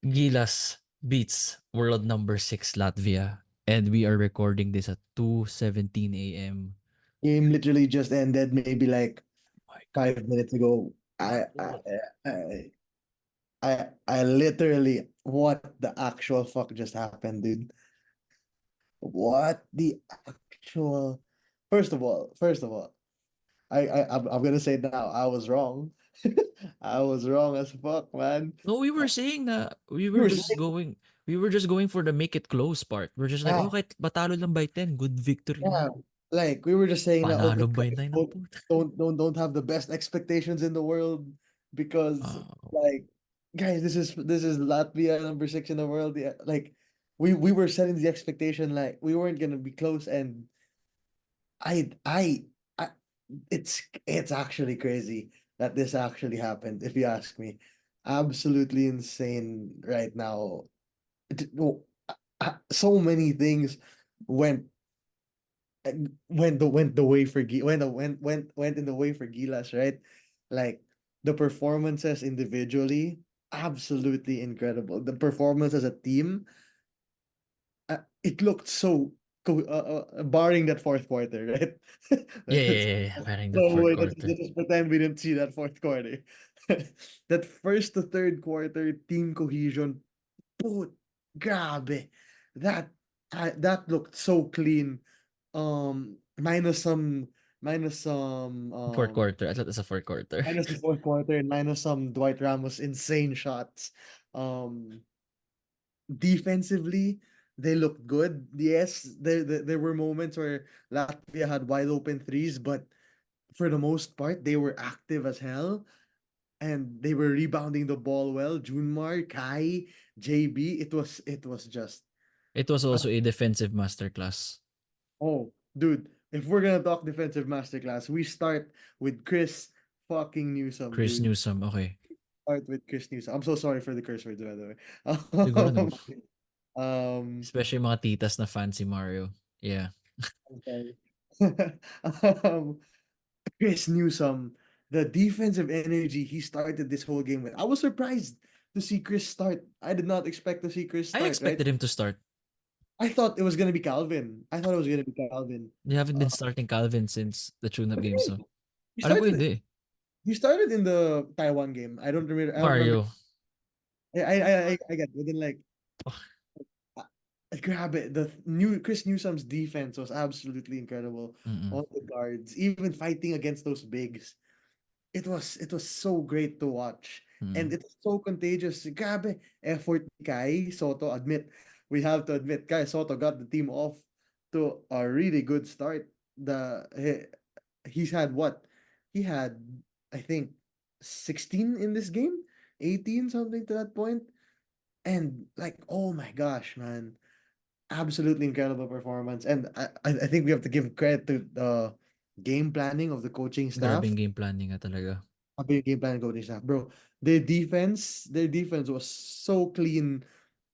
Gilas beats world number 6 Latvia, and we are recording this at 2:17 a.m. Game literally just ended maybe like My 5 minutes ago. God. I literally, what the actual fuck just happened, dude? What the actual? First of all, I'm gonna say now, I was wrong. I was wrong as fuck, man. No, we were saying na You were saying, we were just going for the make it close part. We're just like, yeah, oh, kahit matalo lang by 10, good victory na. yeah. Like we were just saying that, okay, Panalo by guys, 9 ang puta. don't have the best expectations in the world because Oh, like guys, this is Latvia number 6 in the world. Yeah, like we were setting the expectation like we weren't gonna be close, and I I I it's actually crazy that this actually happened, if you ask me. Absolutely insane right now. No, so many things went went the way for went in the way for Gilas, right? Like the performances individually, absolutely incredible. The performance as a team, it looked so barring that fourth quarter, right? yeah, yeah, Let's yeah, yeah. Parang that no fourth way. Let's, quarter. let's just pretend we didn't see that fourth quarter. That first to third quarter team cohesion, put grabe. That that looked so clean. Minus some Fourth quarter. I thought it's a fourth quarter. minus the fourth quarter and minus some Dwight Ramos insane shots. Um, Defensively, they looked good. Yes, there were moments where Latvia had wide open threes, but for the most part, they were active as hell and they were rebounding the ball well. Junmar, Kai, JB, it was just It was also a defensive masterclass. oh, dude, if we're gonna talk defensive masterclass, we start with Chris fucking Newsome, Chris dude. Newsome, okay. Start with Chris Newsome. I'm so sorry for the curse words, by the way. Siguro naman. Um, Especially mga titas na fancy Mario. Yeah. I'm sorry. um, Chris Newsome, the defensive energy he started this whole game with. I was surprised to see Chris start. I did not expect to see Chris I start, right? expected him to start. I thought it was gonna be Calvin. I thought it was gonna be Calvin. They haven't been Uh, starting Calvin since the tune-up game, so. he Alam ko started. hindi. He started in the Taiwan game. I don't remember. I don't remember. Mario. I get. But then like, uh, grab it. The new Chris Newsome's defense was absolutely incredible. Mm-mm. All the guards, even fighting against those bigs. It was so great to watch. And Mm-mm. it's so contagious. Grabe, effort ni Kai Soto. We have to admit, Kai Soto got the team off to a really good start. He's had what? He had, I think, 16 in this game, 18, something to that point. And like, oh my gosh, man. Absolutely incredible performance. And I think we have to give credit to the game planning of the coaching staff. Grabing game planning nga talaga. Sabi yung game plan ng coaching staff, bro. Their defense was so clean.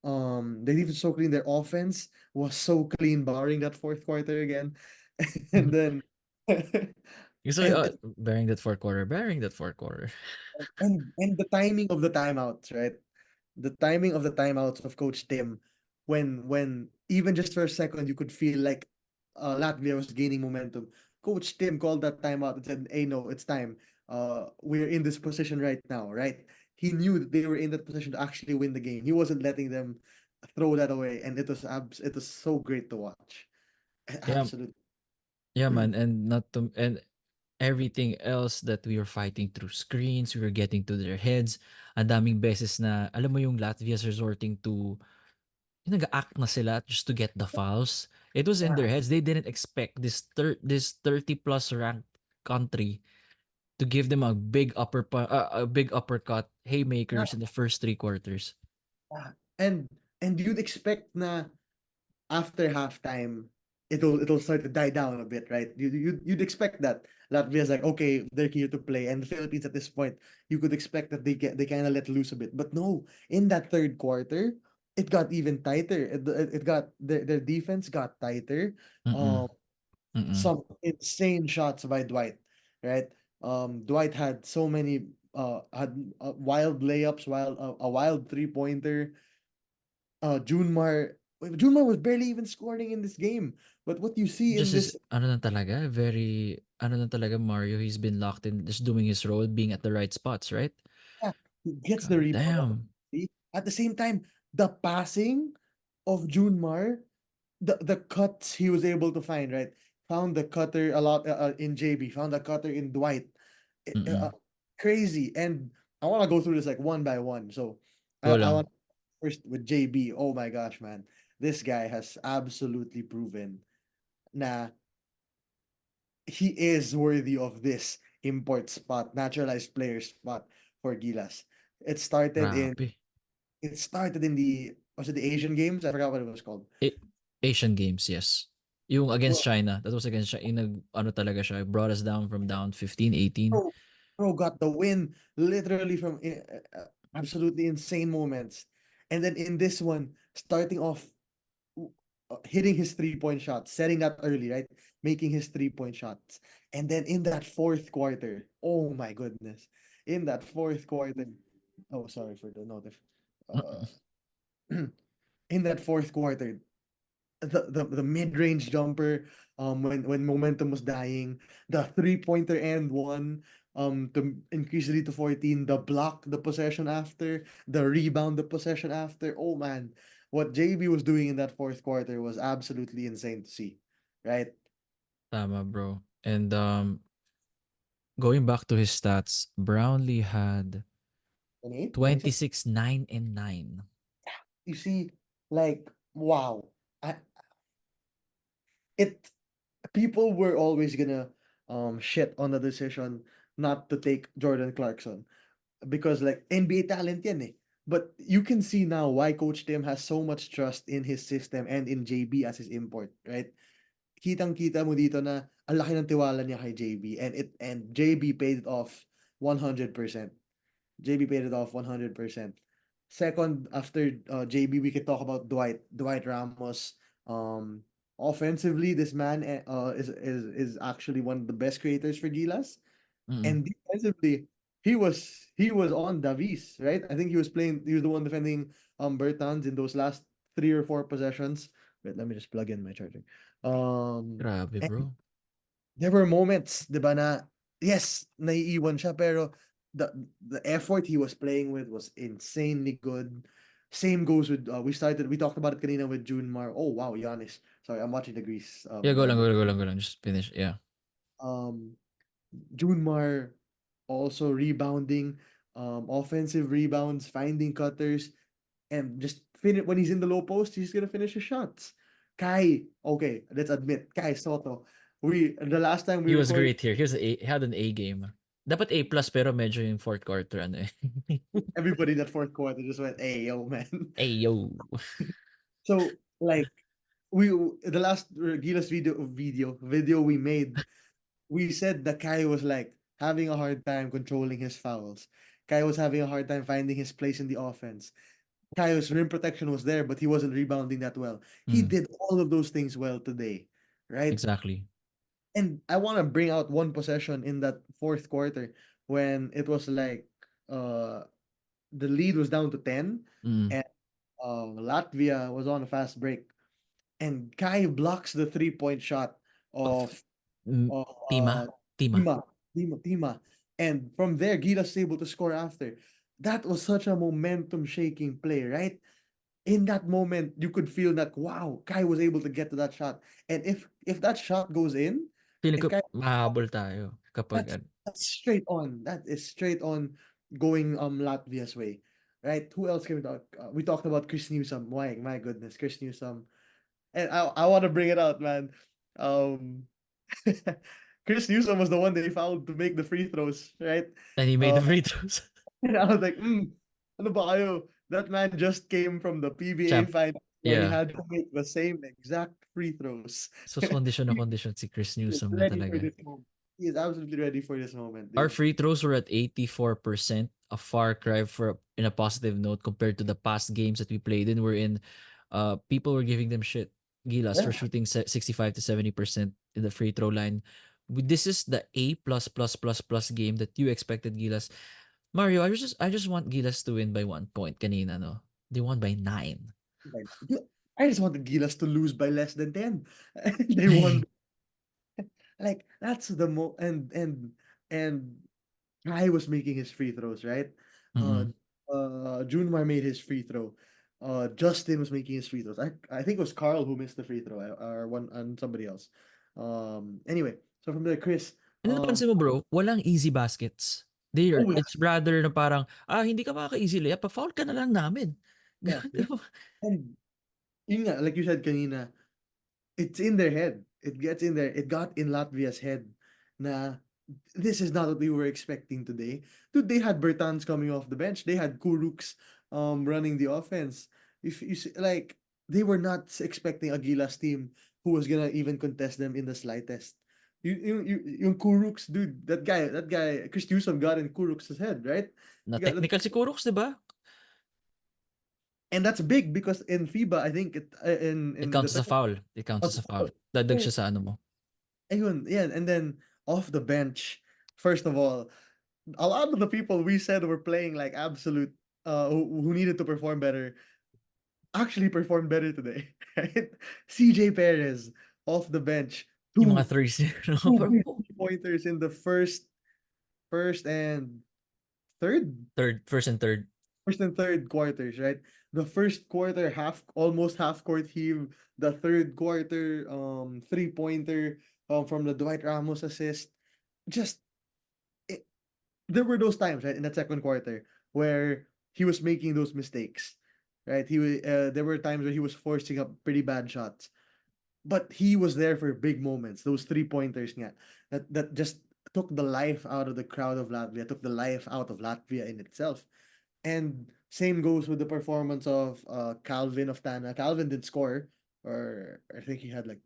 Their defense was so clean. Their offense was so clean, barring that fourth quarter again. And then, Gusto and bearing that fourth quarter. Bearing that fourth quarter. and the timing of the timeouts, right? The timing of the timeouts of Coach Tim, when even just for a second you could feel like Latvia was gaining momentum. Coach Tim called that timeout and said, "Hey, no, it's time. We're in this position right now, right?" He knew that they were in that position to actually win the game. He wasn't letting them throw that away, and it was so great to watch. Yeah, Absolutely. yeah, man. And everything else that we were fighting through screens, we were getting to their heads. Ang daming beses na, alam mo yung Latvia's resorting to, yung nag-act na sila just to get the fouls. It was in Yeah. their heads. They didn't expect this 30 plus ranked country to give them a big uppercut haymakers in the first three quarters. Yeah. And you'd expect na after halftime, it'll start to die down a bit, right? You'd expect that Latvia's like, okay, they're here to play, and the Philippines at this point, you could expect that they kind of let loose a bit, but no, in that third quarter, it got even tighter. It got their defense got tighter. Mm-mm. Um, Mm-mm. some insane shots by Dwight, right? Dwight had so many. had wild layups, wild a wild 3-pointer. Junmar was barely even scoring in this game. But what you see in Just is this, ano lang talaga, very ano lang talaga Mario. He's been locked in, just doing his role, being at the right spots, right? yeah, he gets the God rebound damn. opportunity. At the same time, the passing of Junmar, the cuts he was able to find, right? Found the cutter a lot in JB, found the cutter in Dwight. Uh, Mm-mm. crazy. And I want to go through this like one by one. So Go I lang. want first with JB. Oh my gosh, man. This guy has absolutely proven na he is worthy of this import spot, naturalized player spot for Gilas. It started in Grabe. it started in the was it the Asian Games? I forgot what it was called. A- Asian Games, yes. Yung against Bro, China. That was against China. Yung ano talaga siya. Brought us down from down 15, 18. bro, bro got the win literally from absolutely insane moments. And then in this one, starting off hitting his 3-point shots, setting that early, right? Making his 3-point shots. And then in that fourth quarter, oh my goodness. In that fourth quarter, oh, sorry for the notif. Uh, in that fourth quarter, the mid-range jumper, when momentum was dying, the three-pointer and one, to increase the lead to 14, the block, the possession after, the rebound, the possession after. Oh man, what JB was doing in that fourth quarter was absolutely insane to see, right? Tama, bro. And going back to his stats, Brownlee had And eight, 26. 26, 9, and 9. You see, like, wow. I, it people were always gonna shit on the decision not to take Jordan Clarkson because like NBA talent yan eh. But you can see now why Coach Tim has so much trust in his system and in JB as his import, right? Kitang-kita mo dito na ang laki ng tiwala niya kay JB and JB paid it off 100%. JB paid it off 100%. Second, after JB, we could talk about Dwight. Dwight Ramos. Um, offensively, this man is actually one of the best creators for Gilas. Mm-mm. And defensively, he was on Davis, right? I think he was playing. He was the one defending Bertans in those last 3 or 4 possessions. Wait, let me just plug in my charging. Grabe, And bro. there were moments, 'di ba, na yes, naiiwan siya pero the effort he was playing with was insanely good. Same goes with we talked about it kanina with Junmar. Oh wow, Giannis. Sorry, I'm watching the Greece Yeah, go lang, go Rebel. lang, go lang, go lang. Just finish. Yeah. Um Junmar also rebounding, offensive rebounds, finding cutters, and just finish when he's in the low post, he's gonna finish his shots. Kai, okay, let's admit, Kai Soto. We the last time we He was recorded, great here. He had an A game. Dapat A plus pero medyo yung fourth quarter ano eh. everybody in that fourth quarter just went, "Hey, yo, man." Hey yo. So like we the last Gilas video we made, we said that Kai was like having a hard time controlling his fouls. Kai was having a hard time finding his place in the offense. Kai's rim protection was there, but he wasn't rebounding that well. He Mm, did all of those things well today, right? exactly. And I want to bring out one possession in that fourth quarter when it was like uh the lead was down to 10 Mm. and Latvia was on a fast break and Kai blocks the 3-point shot Of of of Tima. Tima. Tima. And from there, Gilas is able to score after. That was such a momentum shaking play, right? In that moment, you could feel that wow, Kai was able to get to that shot. And if that shot goes in, Feeling if ko Kai mahabol tayo kapag that's that's straight on. That is straight on going Latvia's way. Right? Who else can we talk? We talked about Chris Newsom. My goodness, Chris Newsom. And I want to bring it out, man. Um Chris Newsom was the one they fouled to make the free throws, right? and he made Uh, the free throws. and I was like, ano ba kayo? That man just came from the PBA Champ. final where he Yeah. had to make the same exact free throws. So kondisyon na kondisyon si Chris He is Newsom na ready for talaga. this moment. He is absolutely ready for this moment, Our dude. free throws were at 84%, a far cry for in a positive note compared to the past games that we played in. We're in people were giving them shit, Gilas, for Yeah. shooting 65 to 70% in the free throw line. This is the A plus plus plus plus game that you expected, Gilas. Mario, I just want Gilas to win by 1 point kanina, no? They won by 9. Like, I just wanted Gilas to lose by less than 10. They won. Like that's the and I was making his free throws, right? Uh, Mm. Junmar made his free throw. Justin was making his free throws. I think it was Carl who missed the free throw, or one and somebody else. Anyway, so from there, Chris. And napansin mo bro, walang easy baskets. There, Oh yeah, it's rather na parang, hindi ka makaka-easy layup, pa-foul ka na lang namin. yeah, Ganun, di yeah. ba? And yun nga, like you said kanina, it's in their head. It gets in there. It got in Latvia's head na this is not what we were expecting today. Dude, they had Bertans coming off the bench. They had Kuruks running the offense. If you see, like they were not expecting Aguilas team who was gonna even contest them in the slightest. Yung Kuruks, dude, that guy, Chris Newsom got in Kuruks' head, right? Na He got that, technical si Kuroks, di ba? and that's big because in FIBA, I think It in the counts as a foul. It counts as a foul. Dadag siya sa ano mo. ayun, yeah, and then off the bench, first of all, a lot of the people we said were playing like absolute who needed to perform better actually performed better today. Right? CJ Perez off the bench, Yung mga two threes niya. two Parang, big pointers in the first and third first and third. first and third quarters, right? The first quarter half almost half court heave, the third quarter three-pointer from the Dwight Ramos assist. Just it, there were those times, right, in the second quarter where he was making those mistakes, right? There were times where he was forcing up pretty bad shots, but he was there for big moments. Those three-pointers, nga, that just took the life out of the crowd of Latvia, took the life out of Latvia in itself. And same goes with the performance of Calvin of Tana. Calvin did score, or I think he had like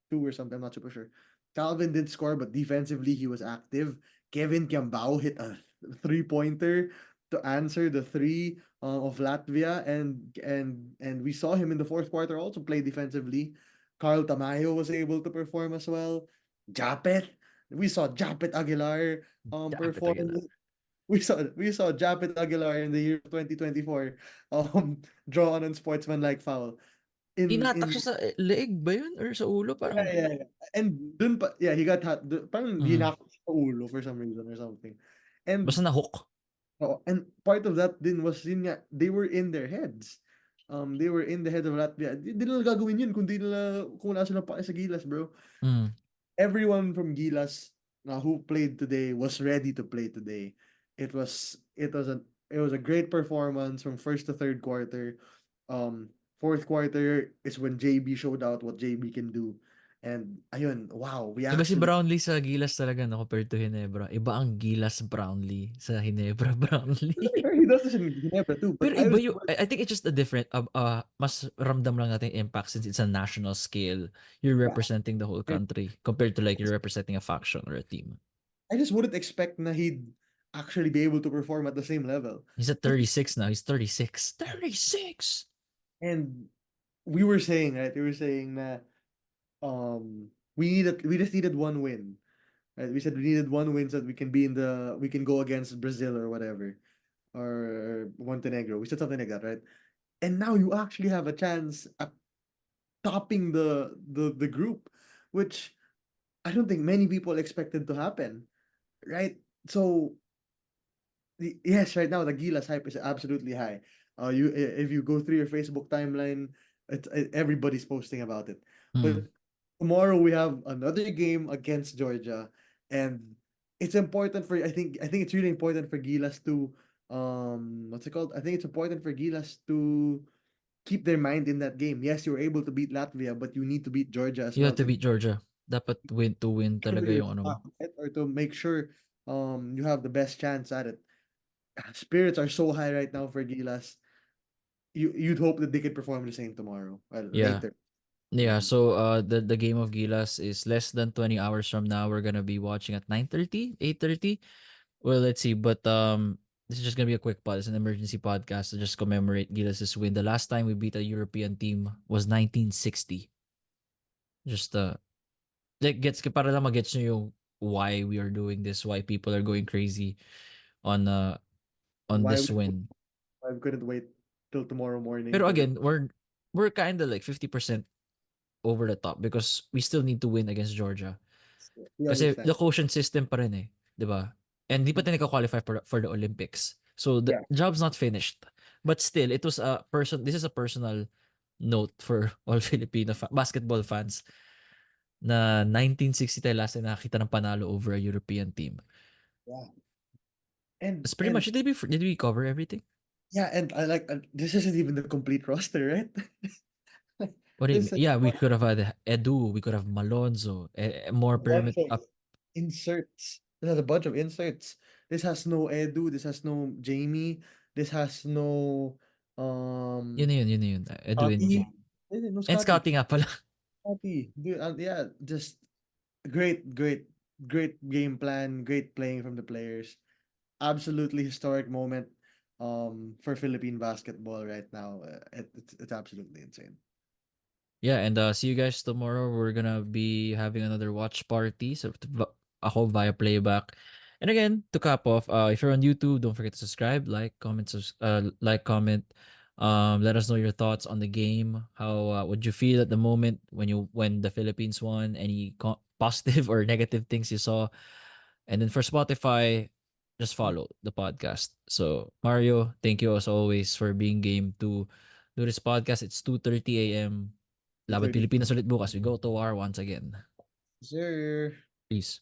two or something. I'm not super sure. Calvin did score, but defensively he was active. Kevin Kiambao hit a three-pointer to answer the three of Latvia, and we saw him in the fourth quarter also play defensively. Carl Tamayo was able to perform as well. Japet, we saw Japet Aguilar Dapat perform. agad. We saw Japet Aguilar in the year of 2024 draw on unsportsmanlike foul Hinatak in siya sa leeg ba yun? Or sa ulo? yeah, Parang, yeah, yeah. And dun pa yeah, he got hot parang mm, hinakot sa ulo for some reason or something. And basta na-hook. and part of that din was yun nga, they were in their heads. They were in the head of Latvia. Di nila gagawin yun kung wala silang pake sa Gilas, bro. Mm. Everyone from Gilas who played today was ready to play today. It was a great performance from first to third quarter. Fourth quarter is when JB showed out what JB can do. And ayun, wow, we Iba si actually Brownlee sa Gilas talaga, no, compared to Hinebra. Iba ang Gilas Brownlee sa Hinebra Brownlee. he does this in Ginebra too, but Pero I iba was yung, I think it's just a different, mas ramdam lang natin yung impact since it's a national scale. You're yeah, representing the whole country compared to like you're representing a faction or a team. I just wouldn't expect na he'd actually be able to perform at the same level. He's at 36 now. He's 36. 36! And we were saying that we just needed one win. Right? We said we needed one win so that we can go against Brazil or whatever, or Montenegro. We said something like that, right? And now you actually have a chance at topping the group, which I don't think many people expected to happen, right? So yes, right now the Gilas hype is absolutely high. If you go through your Facebook timeline, everybody's posting about it. Hmm. But tomorrow we have another game against Georgia, and it's important for I think it's really important for Gilas to what's it called? I think it's important for Gilas to keep their mind in that game. Yes, you were able to beat Latvia, but you need to beat Georgia as You have well to to beat Georgia. Dapat win to win make sure talaga you're yung ano mo. stocked, right? Or to make sure you have the best chance at it. Spirits are so high right now for Gilas. You'd hope that they could perform the same tomorrow. Well, Yeah. later. Yeah, so the game of Gilas is less than 20 hours from now. We're gonna be watching at 9:30, 8:30. Well, let's see. But this is just gonna be a quick pod. It's an emergency podcast to just commemorate Gilas' win. The last time we beat a European team was 1960. Just like gets para lang magets nyo yung why we are doing this, why people are going crazy on on why this we win. couldn't wait till tomorrow morning Pero to again, we're kind of like 50% over the top because we still need to win against Georgia. we Kasi understand. the quotient system pa rin eh, 'di ba? And di pa tayo nagka-qualify for the Olympics. So the Yeah, job's not finished. But still, it was a this is a personal note for all Filipino basketball fans na 1960 tayo last time nakakita ng panalo over a European team. yeah, and That's pretty and much it. Did we cover everything? yeah, and I like this isn't even the complete roster, right? What do you This mean? is Yeah, we could have had Edu, we could have Malonzo, more a bunch pyramid of up. inserts. This has a bunch of inserts. This has no Edu. This has no Jamie. This has no um Yun na yun. Edwin. Scotty. No And Scotty. scouting nga pala. Scotty. Dude, yeah, just great, great, great game plan. Great playing from the players. Absolutely historic moment for Philippine basketball right now. It's absolutely insane. Yeah, and see you guys tomorrow. We're gonna be having another watch party. So ako via playback. And again, to cap off, if you're on YouTube, don't forget to subscribe, like, comment. Let us know your thoughts on the game. How would you feel at the moment when the Philippines won? Any positive or negative things you saw? And then for Spotify, just follow the podcast. So Mario, thank you as always for being game to do this podcast. It's 2:30 a.m. Laban 2:30. Pilipinas ulit bukas. We go to war once again. Sir. Peace.